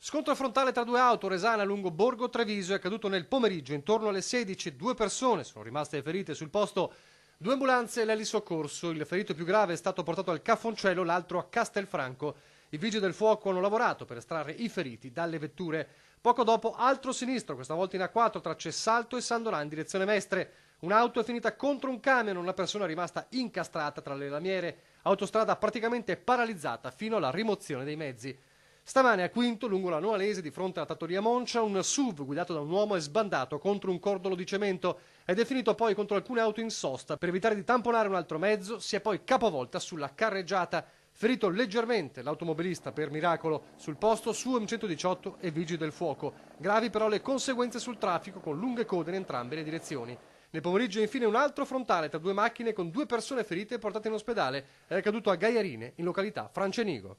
Scontro frontale tra due auto, Resana lungo Borgo Treviso, è accaduto nel pomeriggio intorno alle 16. Due persone sono rimaste ferite sul posto, due ambulanze e l'elisoccorso. Il ferito più grave è stato portato al Cafoncello, l'altro a Castelfranco. I vigili del fuoco hanno lavorato per estrarre i feriti dalle vetture. Poco dopo, altro sinistro, questa volta in A4 tra Cessalto e Sandoran, direzione Mestre. Un'auto è finita contro un camion, una persona è rimasta incastrata tra le lamiere. Autostrada praticamente paralizzata fino alla rimozione dei mezzi. Stamane a Quinto, lungo la Noalese, di fronte alla trattoria Moncia, un SUV guidato da un uomo è sbandato contro un cordolo di cemento ed è finito poi contro alcune auto in sosta. Per evitare di tamponare un altro mezzo, si è poi capovolta sulla carreggiata. Ferito leggermente l'automobilista per miracolo. Sul posto SUM 118 e vigili del fuoco. Gravi però le conseguenze sul traffico con lunghe code in entrambe le direzioni. Nel pomeriggio infine un altro frontale tra due macchine con due persone ferite portate in ospedale. È accaduto a Gaiarine, in località Francenigo.